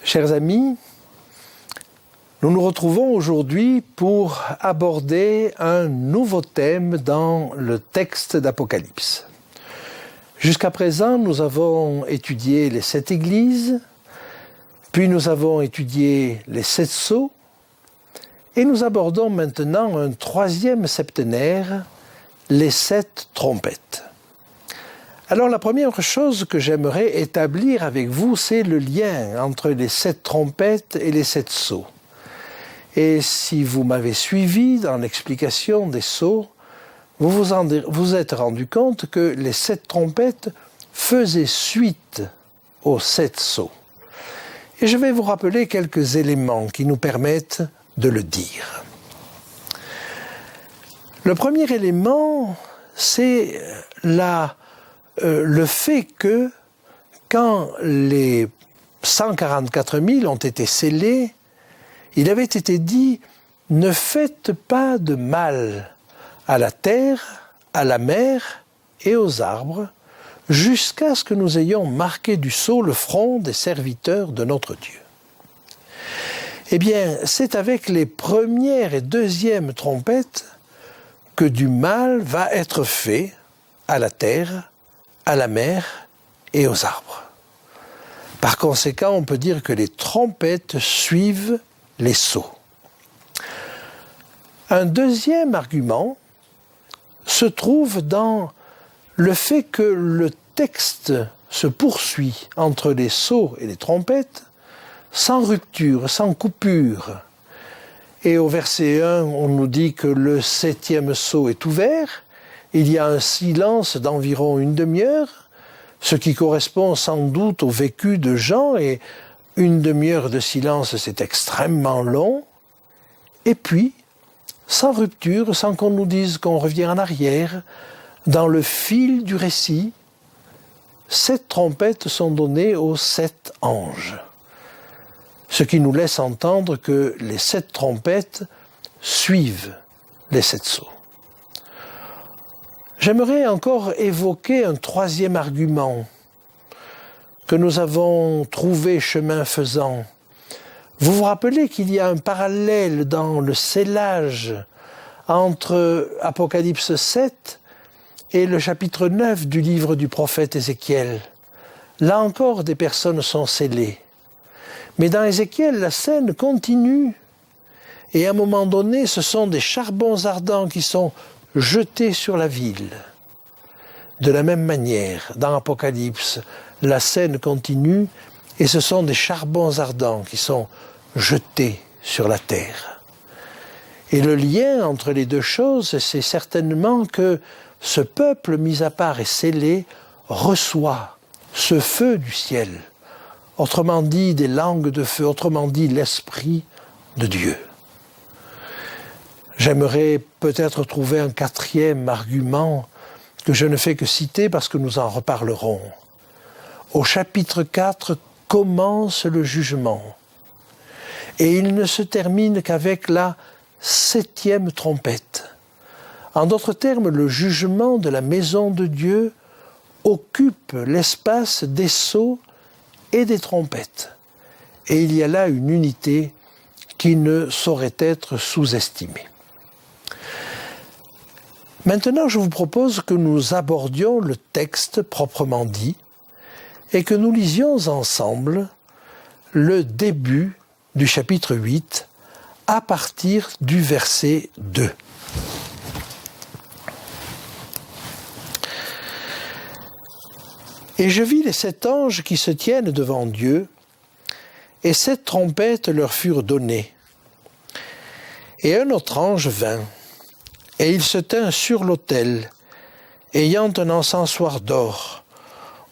Chers amis, nous nous retrouvons aujourd'hui pour aborder un nouveau thème dans le texte d'Apocalypse. Jusqu'à présent, nous avons étudié les 7 églises, puis nous avons étudié les 7 sceaux, et nous abordons maintenant un 3e septénaire, les 7 trompettes. Alors la première chose que j'aimerais établir avec vous, c'est le lien entre les 7 trompettes et les 7 sceaux. Et si vous m'avez suivi dans l'explication des sceaux, vous vous êtes rendu compte que les 7 trompettes faisaient suite aux 7 sceaux. Et je vais vous rappeler quelques éléments qui nous permettent de le dire. Le premier élément, c'est le fait que quand les 144 000 ont été scellés, il avait été dit « Ne faites pas de mal à la terre, à la mer et aux arbres, jusqu'à ce que nous ayons marqué du sceau le front des serviteurs de notre Dieu. » Eh bien, c'est avec les premières et deuxièmes trompettes que du mal va être fait à la terre, à la mer et aux arbres. Par conséquent, on peut dire que les trompettes suivent les sceaux. Un deuxième argument se trouve dans le fait que le texte se poursuit entre les sceaux et les trompettes sans rupture, sans coupure. Et au verset 1, on nous dit que le 7e sceau est ouvert. Il y a un silence d'environ une demi-heure, ce qui correspond sans doute au vécu de Jean, et une demi-heure de silence, c'est extrêmement long. Et puis, sans rupture, sans qu'on nous dise qu'on revient en arrière, dans le fil du récit, 7 trompettes sont données aux 7 anges. Ce qui nous laisse entendre que les 7 trompettes suivent les 7 sceaux. J'aimerais encore évoquer un 3e argument que nous avons trouvé chemin faisant. Vous vous rappelez qu'il y a un parallèle dans le scellage entre Apocalypse 7 et le chapitre 9 du livre du prophète Ézéchiel. Là encore, des personnes sont scellées. Mais dans Ézéchiel, la scène continue. Et à un moment donné, ce sont des charbons ardents qui sont jetés sur la ville. De la même manière, dans Apocalypse, la scène continue et ce sont des charbons ardents qui sont jetés sur la terre. Et le lien entre les deux choses, c'est certainement que ce peuple mis à part et scellé reçoit ce feu du ciel. Autrement dit, des langues de feu, autrement dit, l'Esprit de Dieu. J'aimerais peut-être trouver un 4e argument que je ne fais que citer parce que nous en reparlerons. Au chapitre 4 commence le jugement et il ne se termine qu'avec la 7e trompette. En d'autres termes, le jugement de la maison de Dieu occupe l'espace des sceaux et des trompettes. Et il y a là une unité qui ne saurait être sous-estimée. Maintenant, je vous propose que nous abordions le texte proprement dit et que nous lisions ensemble le début du chapitre 8 à partir du verset 2. Et je vis les 7 anges qui se tiennent devant Dieu, et 7 trompettes leur furent données. Et un autre ange vint, et il se tint sur l'autel, ayant un encensoir d'or.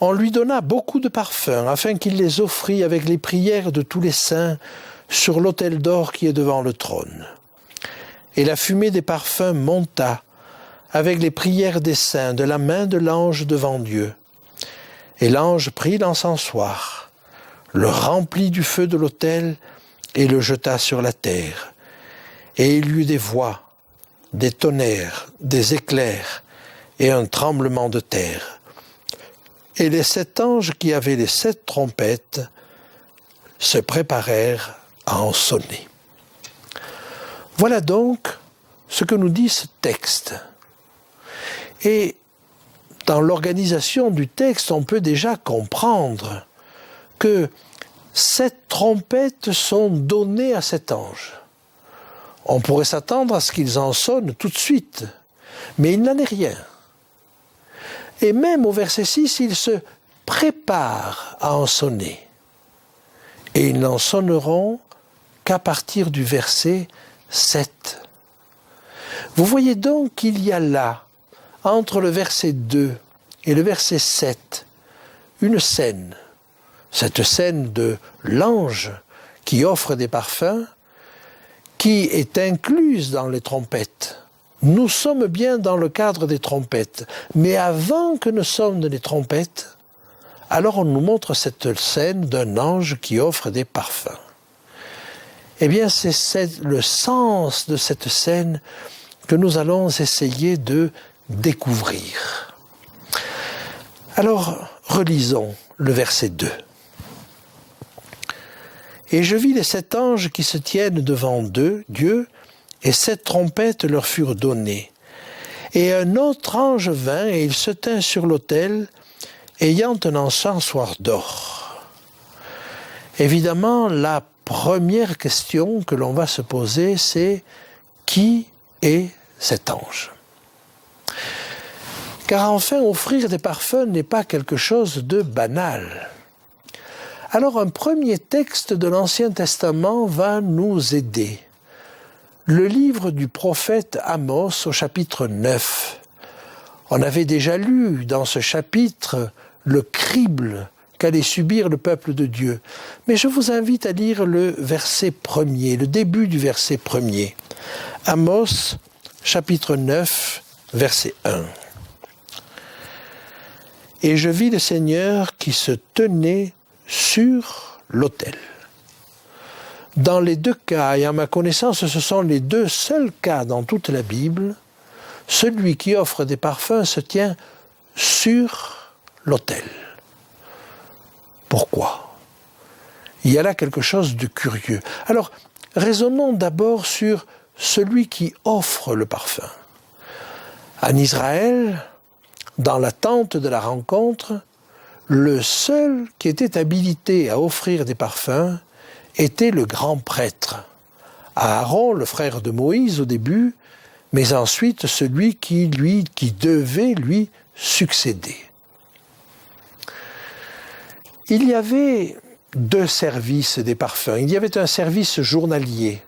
On lui donna beaucoup de parfums, afin qu'il les offrît avec les prières de tous les saints sur l'autel d'or qui est devant le trône. Et la fumée des parfums monta, avec les prières des saints, de la main de l'ange devant Dieu. Et l'ange prit l'encensoir, le remplit du feu de l'autel et le jeta sur la terre. Et il y eut des voix, des tonnerres, des éclairs et un tremblement de terre. Et les 7 anges qui avaient les 7 trompettes se préparèrent à en sonner. Voilà donc ce que nous dit ce texte. Et dans l'organisation du texte, on peut déjà comprendre que 7 trompettes sont données à cet ange. On pourrait s'attendre à ce qu'ils en sonnent tout de suite, mais il n'en est rien. Et même au verset 6, ils se préparent à en sonner. Et ils n'en sonneront qu'à partir du verset 7. Vous voyez donc qu'il y a là, entre le verset 2 et le verset 7, une scène. Cette scène de l'ange qui offre des parfums, qui est incluse dans les trompettes. Nous sommes bien dans le cadre des trompettes, mais avant que ne sonnent les trompettes, alors on nous montre cette scène d'un ange qui offre des parfums. Eh bien, c'est le sens de cette scène que nous allons essayer de découvrir. Alors, relisons le verset 2. Et je vis les 7 anges qui se tiennent devant Dieu, et 7 trompettes leur furent données. Et un autre ange vint, et il se tint sur l'autel, ayant un encensoir d'or. Évidemment, la première question que l'on va se poser, c'est qui est cet ange ? Car enfin, offrir des parfums n'est pas quelque chose de banal. Alors un premier texte de l'Ancien Testament va nous aider. Le livre du prophète Amos au chapitre 9. On avait déjà lu dans ce chapitre le crible qu'allait subir le peuple de Dieu. Mais je vous invite à lire le verset 1er, le début du verset 1er. Amos, chapitre 9, verset 1. Et je vis le Seigneur qui se tenait sur l'autel. Dans les 2 cas, et à ma connaissance, ce sont les 2 seuls cas dans toute la Bible, celui qui offre des parfums se tient sur l'autel. Pourquoi ? Il y a là quelque chose de curieux. Alors, raisonnons d'abord sur celui qui offre le parfum. En Israël, dans la tente de la rencontre, le seul qui était habilité à offrir des parfums était le grand prêtre. Aaron, le frère de Moïse au début, mais ensuite celui qui devait lui succéder. Il y avait 2 services des parfums. Il y avait un service journalier.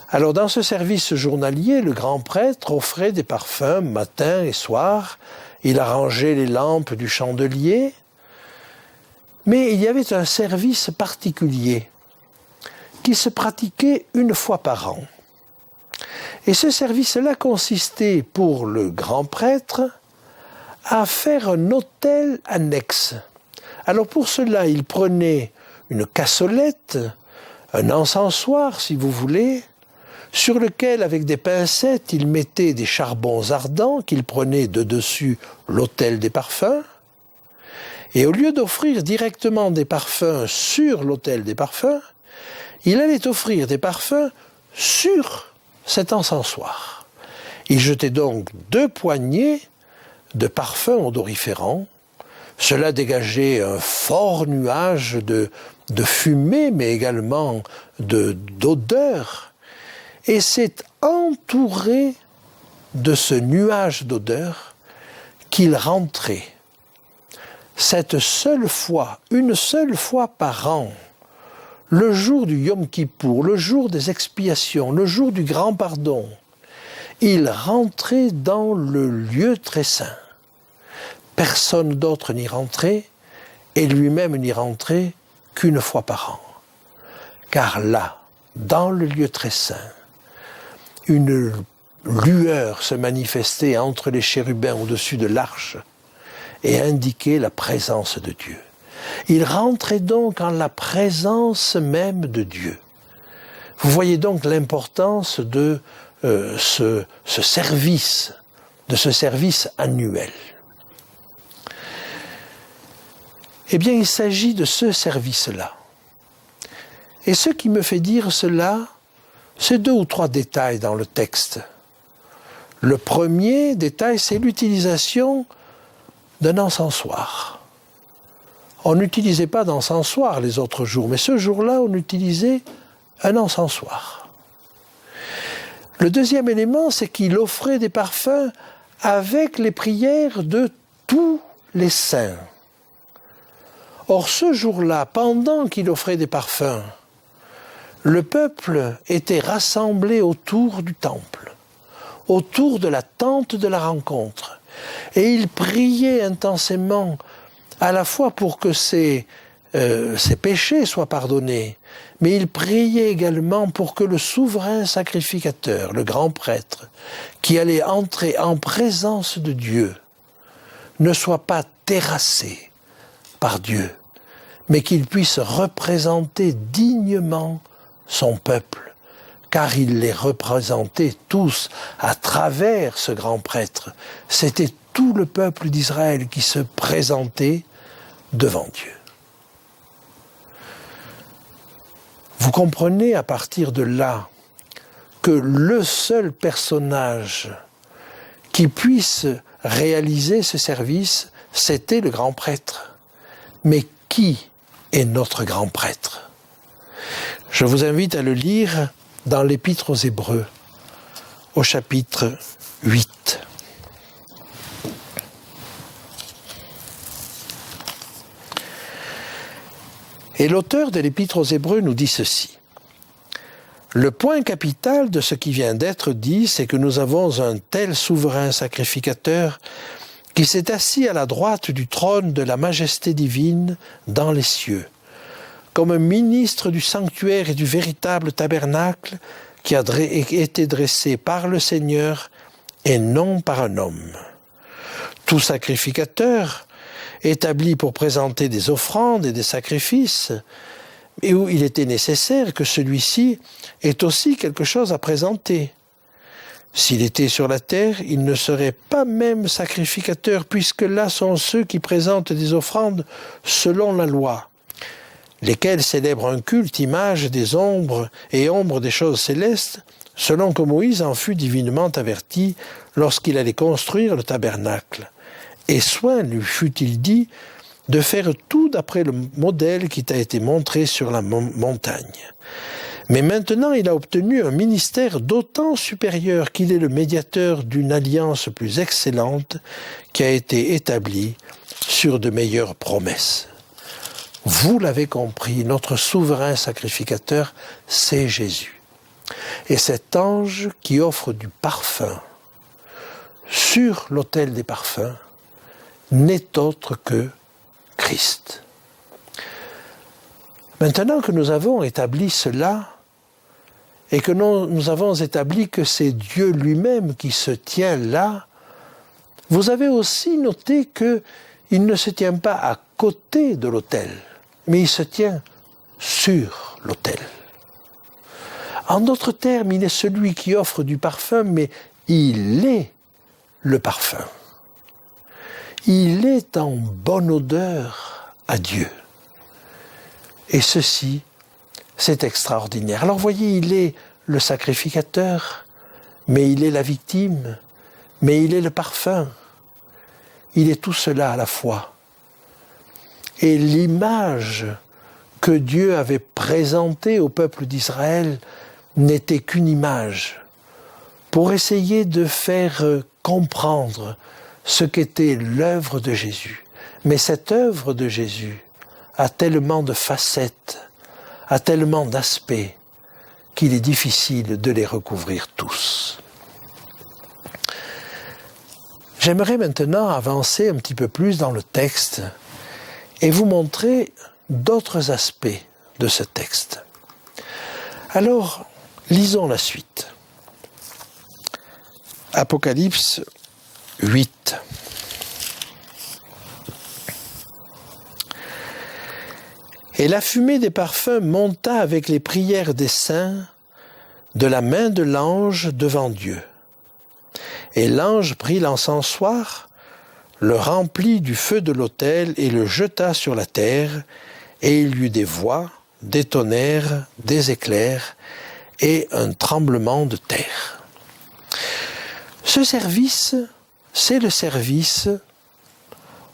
Alors dans ce service journalier, le grand prêtre offrait des parfums matin et soir. Il arrangeait les lampes du chandelier. Mais il y avait un service particulier qui se pratiquait 1 fois par an. Et ce service-là consistait pour le grand prêtre à faire un autel annexe. Alors pour cela, il prenait une cassolette, un encensoir si vous voulez, sur lequel avec des pincettes il mettait des charbons ardents qu'il prenait de dessus l'autel des parfums. Et au lieu d'offrir directement des parfums sur l'autel des parfums, il allait offrir des parfums sur cet encensoir. Il jetait donc 2 poignées de parfums odoriférants. Cela dégageait un fort nuage de fumée, mais également d'odeur. Et c'est entouré de ce nuage d'odeur qu'il rentrait. Cette seule fois, 1 seule fois par an, le jour du Yom Kippour, le jour des expiations, le jour du grand pardon, il rentrait dans le lieu très saint. personne d'autre n'y rentrait, et lui-même n'y rentrait qu'une fois par an. Car là, dans le lieu très saint, une lueur se manifestait entre les chérubins au-dessus de l'arche et indiquait la présence de Dieu. Il rentrait donc en la présence même de Dieu. Vous voyez donc l'importance de ce service annuel. Eh bien, il s'agit de ce service-là. Et ce qui me fait dire cela, c'est 2 ou 3 détails dans le texte. Le premier détail, c'est l'utilisation d'un encensoir. On n'utilisait pas d'encensoir les autres jours, mais ce jour-là, on utilisait un encensoir. Le deuxième élément, c'est qu'il offrait des parfums avec les prières de tous les saints. Or, ce jour-là, pendant qu'il offrait des parfums, le peuple était rassemblé autour du temple, autour de la tente de la rencontre. Et il priait intensément, à la fois pour que ses péchés soient pardonnés, mais il priait également pour que le souverain sacrificateur, le grand prêtre, qui allait entrer en présence de Dieu, ne soit pas terrassé par Dieu, mais qu'il puisse représenter dignement son peuple, car il les représentait tous à travers ce grand prêtre. C'était tout le peuple d'Israël qui se présentait devant Dieu. Vous comprenez à partir de là que le seul personnage qui puisse réaliser ce service, c'était le grand prêtre. Mais qui est notre grand prêtre? Je vous invite à le lire dans l'Épître aux Hébreux, au chapitre 8. Et l'auteur de l'Épître aux Hébreux nous dit ceci. Le point capital de ce qui vient d'être dit, c'est que nous avons un tel souverain sacrificateur qui s'est assis à la droite du trône de la majesté divine dans les cieux, comme un ministre du sanctuaire et du véritable tabernacle qui a été dressé par le Seigneur et non par un homme. Tout sacrificateur, établi pour présenter des offrandes et des sacrifices, et où il était nécessaire que celui-ci ait aussi quelque chose à présenter. S'il était sur la terre, il ne serait pas même sacrificateur, puisque là sont ceux qui présentent des offrandes selon la loi, lesquels célèbrent un culte, image des ombres et ombre des choses célestes, selon que Moïse en fut divinement averti lorsqu'il allait construire le tabernacle. Et soin lui fut-il dit de faire tout d'après le modèle qui t'a été montré sur la montagne. Mais maintenant, il a obtenu un ministère d'autant supérieur qu'il est le médiateur d'une alliance plus excellente qui a été établie sur de meilleures promesses. Vous l'avez compris, notre souverain sacrificateur, c'est Jésus. Et cet ange qui offre du parfum sur l'autel des parfums n'est autre que Christ. Maintenant que nous avons établi cela, et que nous avons établi que c'est Dieu lui-même qui se tient là, vous avez aussi noté qu'il ne se tient pas à côté de l'autel, mais il se tient sur l'autel. En d'autres termes, il est celui qui offre du parfum, mais il est le parfum. Il est en bonne odeur à Dieu. Et ceci, c'est extraordinaire. Alors voyez, il est le sacrificateur, mais il est la victime, mais il est le parfum. Il est tout cela à la fois. Et l'image que Dieu avait présentée au peuple d'Israël n'était qu'une image pour essayer de faire comprendre ce qu'était l'œuvre de Jésus. Mais cette œuvre de Jésus a tellement de facettes, a tellement d'aspects, qu'il est difficile de les recouvrir tous. J'aimerais maintenant avancer un petit peu plus dans le texte et vous montrer d'autres aspects de ce texte. Alors, lisons la suite. Apocalypse 8. Et la fumée des parfums monta avec les prières des saints de la main de l'ange devant Dieu. Et l'ange prit l'encensoir, le remplit du feu de l'autel et le jeta sur la terre, et il y eut des voix, des tonnerres, des éclairs et un tremblement de terre. Ce service, c'est le service,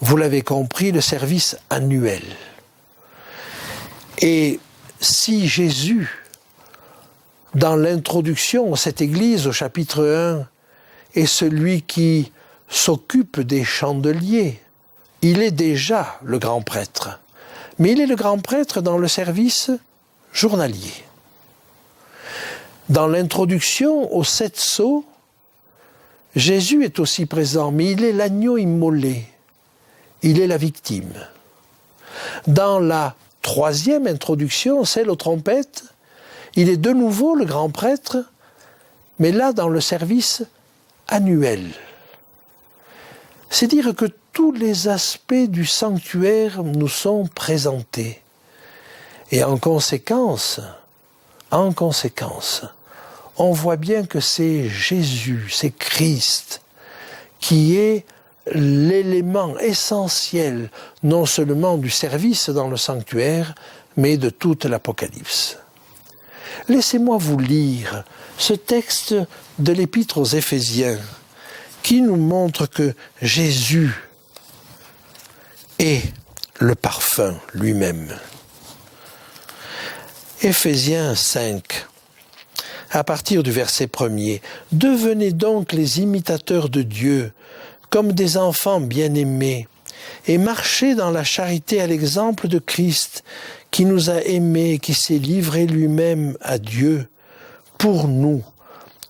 vous l'avez compris, le service annuel. Et si Jésus, dans l'introduction à cette église au chapitre 1, est celui qui s'occupe des chandeliers, il est déjà le grand prêtre. Mais il est le grand prêtre dans le service journalier. Dans l'introduction aux 7 sceaux, Jésus est aussi présent, mais il est l'agneau immolé. Il est la victime. Dans la 3e introduction, celle aux trompettes, il est de nouveau le grand prêtre, mais là dans le service annuel. C'est dire que tous les aspects du sanctuaire nous sont présentés. Et en conséquence, on voit bien que c'est Jésus, c'est Christ, qui est l'élément essentiel, non seulement du service dans le sanctuaire, mais de toute l'Apocalypse. Laissez-moi vous lire ce texte de l'Épître aux Éphésiens, qui nous montre que Jésus est le parfum lui-même. Éphésiens 5, à partir du verset 1er. « Devenez donc les imitateurs de Dieu, comme des enfants bien-aimés, et marchez dans la charité à l'exemple de Christ, qui nous a aimés, qui s'est livré lui-même à Dieu, pour nous,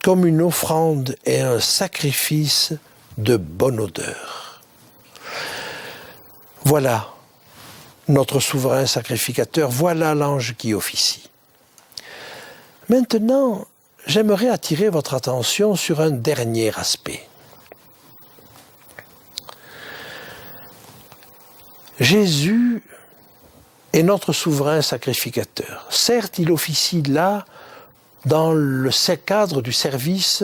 comme une offrande et un sacrifice de bonne odeur. » Voilà notre souverain sacrificateur, voilà l'ange qui officie. Maintenant, j'aimerais attirer votre attention sur un dernier aspect. Jésus est notre souverain sacrificateur. Certes, il officie là dans le cadre du service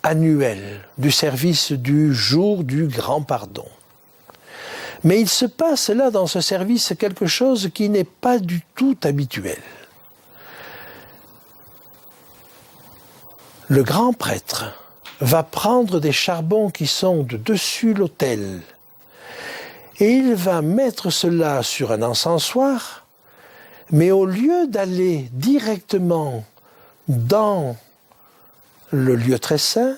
annuel, du service du jour du grand pardon. Mais il se passe là dans ce service quelque chose qui n'est pas du tout habituel. Le grand prêtre va prendre des charbons qui sont de dessus l'autel et il va mettre cela sur un encensoir, mais au lieu d'aller directement dans le lieu très saint,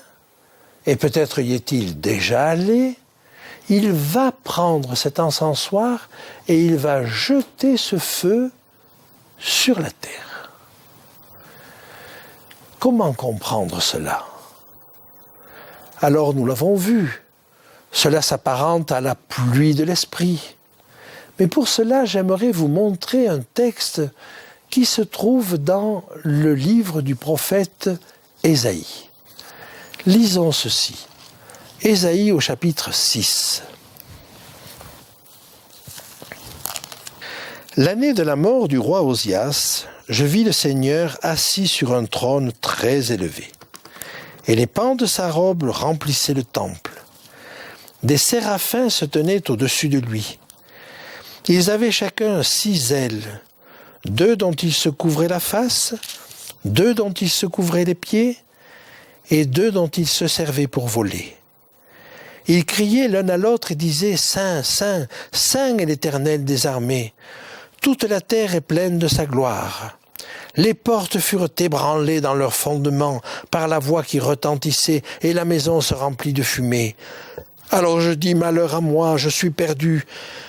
et peut-être y est-il déjà allé, il va prendre cet encensoir et il va jeter ce feu sur la terre. Comment comprendre cela? Alors nous l'avons vu, cela s'apparente à la pluie de l'esprit. Mais pour cela, j'aimerais vous montrer un texte qui se trouve dans le livre du prophète Ésaïe. Lisons ceci. Ésaïe au chapitre 6. L'année de la mort du roi Osias, je vis le Seigneur assis sur un trône très élevé. Et les pans de sa robe remplissaient le temple. Des séraphins se tenaient au-dessus de lui. Ils avaient chacun 6 ailes, 2 dont ils se couvraient la face, 2 dont ils se couvraient les pieds, et 2 dont ils se servaient pour voler. Ils criaient l'un à l'autre et disaient « Saint, Saint, Saint est l'Éternel des armées. Toute la terre est pleine de sa gloire. » Les portes furent ébranlées dans leurs fondements par la voix qui retentissait et la maison se remplit de fumée. Alors je dis « Malheur à moi, je suis perdu,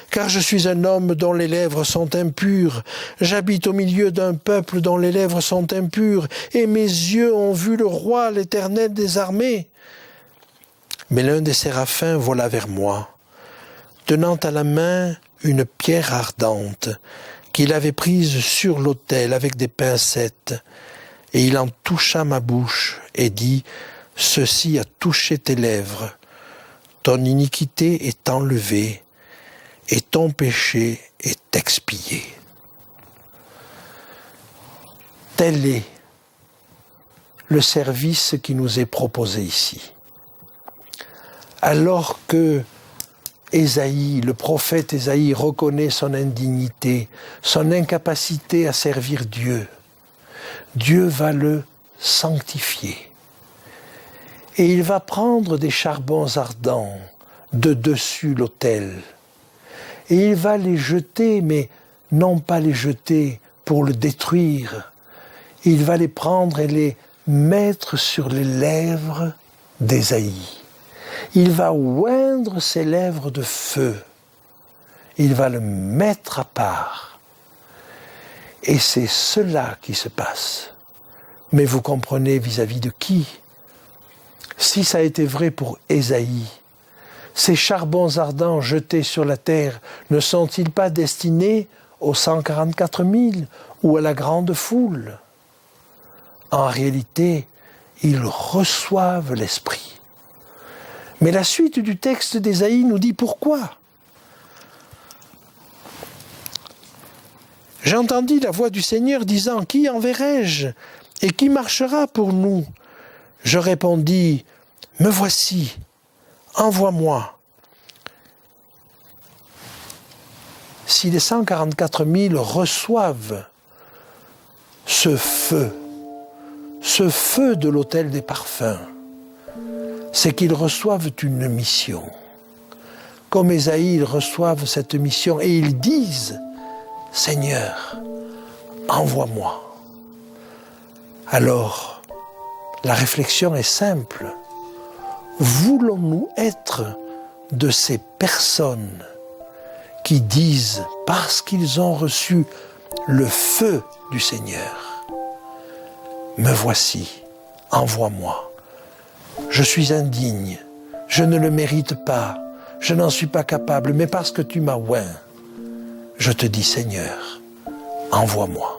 car je suis un homme dont les lèvres sont impures. J'habite au milieu d'un peuple dont les lèvres sont impures, et mes yeux ont vu le roi, l'Éternel des armées. » Mais l'un des séraphins vola vers moi, tenant à la main une pierre ardente qu'il avait prise sur l'autel avec des pincettes, et il en toucha ma bouche et dit, « Ceci a touché tes lèvres, ton iniquité est enlevée et ton péché est expié. » Tel est le service qui nous est proposé ici. Alors que Ésaïe, le prophète Ésaïe, reconnaît son indignité, son incapacité à servir Dieu, Dieu va le sanctifier. Et il va prendre des charbons ardents de dessus l'autel. Et il va les jeter, mais non pas les jeter pour le détruire. Il va les prendre et les mettre sur les lèvres d'Ésaïe. Il va oindre ses lèvres de feu. Il va le mettre à part. Et c'est cela qui se passe. Mais vous comprenez vis-à-vis de qui? Si ça a été vrai pour Ésaïe, ces charbons ardents jetés sur la terre ne sont-ils pas destinés aux 144 000 ou à la grande foule? En réalité, ils reçoivent l'Esprit. Mais la suite du texte d'Ésaïe nous dit pourquoi. J'entendis la voix du Seigneur disant, « Qui enverrai-je et qui marchera pour nous ?» Je répondis, « Me voici, envoie-moi. » Si les 144 000 reçoivent ce feu de l'autel des parfums, c'est qu'ils reçoivent une mission. Comme Ésaïe, ils reçoivent cette mission et ils disent, « Seigneur, envoie-moi. » Alors, la réflexion est simple. Voulons-nous être de ces personnes qui disent, parce qu'ils ont reçu le feu du Seigneur, « Me voici, envoie-moi. Je suis indigne, je ne le mérite pas, je n'en suis pas capable, mais parce que tu m'as oint, je te dis, Seigneur, envoie-moi. »